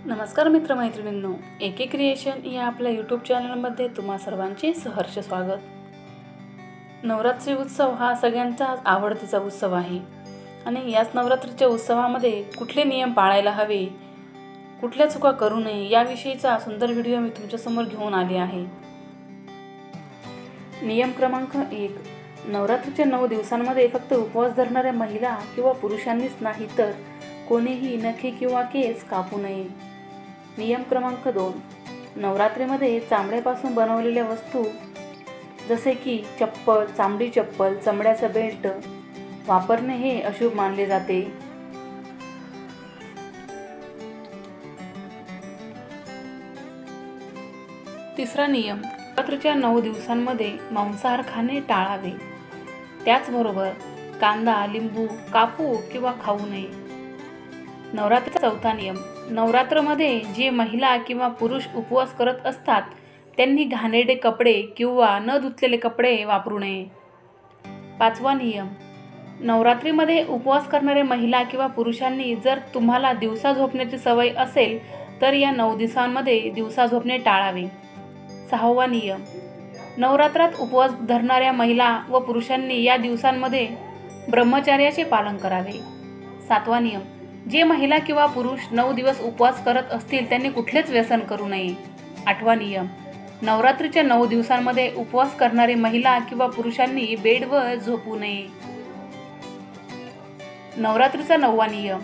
नमस्कार मित्रमैत्रिणींनो, एके क्रिएशन या आपल्या यूट्यूब चॅनलमध्ये तुम्हा सर्वांचे सहर्ष स्वागत। नवरात्री उत्सव हा सगळ्यांचाच आवडतीचा उत्सव आहे आणि याच नवरात्रीच्या उत्सवामध्ये कुठले नियम पाळायला हवे, कुठल्या चुका करू नये याविषयीचा सुंदर व्हिडिओ मी तुमच्यासमोर घेऊन आले आहे। नियम क्रमांक 1, नवरात्रीच्या 9 दिवसांमध्ये फक्त उपवास धरणाऱ्या महिला किंवा पुरुषांनीच नाही तर कोणीही नखे किंवा केस कापू नये। नियम क्रमांक 2, नवरात्रीमध्ये चामड्यापासून बनवलेल्या वस्तू जसे की चप्पल, चामडी चप्पल, चमड्याचा बेल्ट वापरणे हे अशुभ मानले जाते। तिसरा नियम, नवरात्रीच्या 9 दिवसांमध्ये मांसाहार खाणे टाळावे। त्याचबरोबर कांदा, लिंबू कापू किंवा खाऊ नये। नवरात्रीचा चौथा नियम, नवरात्रमध्ये जे महिला किंवा पुरुष उपवास करत असतात त्यांनी घाणेरडे कपडे किंवा न धुतलेले कपडे वापरू नये। पाचवा नियम, नवरात्रीमध्ये उपवास करणाऱ्या महिला किंवा पुरुषांनी जर तुम्हाला दिवसा झोपण्याची सवय असेल तर या 9 दिवसांमध्ये दिवसा झोपणे टाळावे। सहावा नियम, नवरात्रात उपवास धरणाऱ्या महिला व पुरुषांनी या दिवसांमध्ये ब्रह्मचर्याचे पालन करावे। सातवा नियम, जे महिला किंवा पुरुष 9 दिवस उपवास करत असतील त्यांनी कुठलेच व्यसन करू नये। आठवा नियम, नवरात्रीच्या 9 दिवसांमध्ये उपवास करणारे महिला किंवा पुरुषांनी बेडवर झोपू नये। नवरात्रीचा 9वा नियम,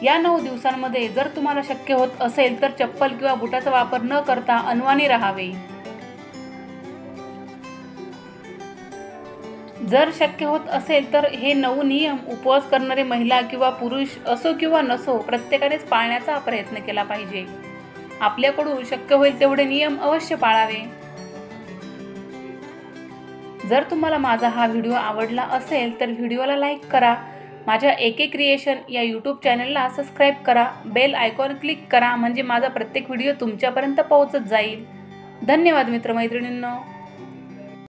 या 9 दिवसांमध्ये जर तुम्हाला शक्य होत असेल तर चप्पल किंवा बुटाचा वापर न करता अनवाणी राहावे। जर शक्य होत असेल तर हे 9 नियम उपवास करणारे महिला किंवा पुरुष असो किंवा नसो प्रत्येकानेच पाळण्याचा प्रयत्न केला पाहिजे। आपल्याकडून शक्य होईल तेवढे नियम अवश्य पाळावे। जर तुम्हाला माझा हा व्हिडिओ आवडला असेल तर व्हिडिओला लाईक करा, माझ्या एके क्रिएशन या यूट्यूब चॅनलला सबस्क्राईब करा, बेल आयकॉन क्लिक करा म्हणजे माझा प्रत्येक व्हिडिओ तुमच्यापर्यंत पोहोचत जाईल। धन्यवाद मित्रमैत्रिणींनो।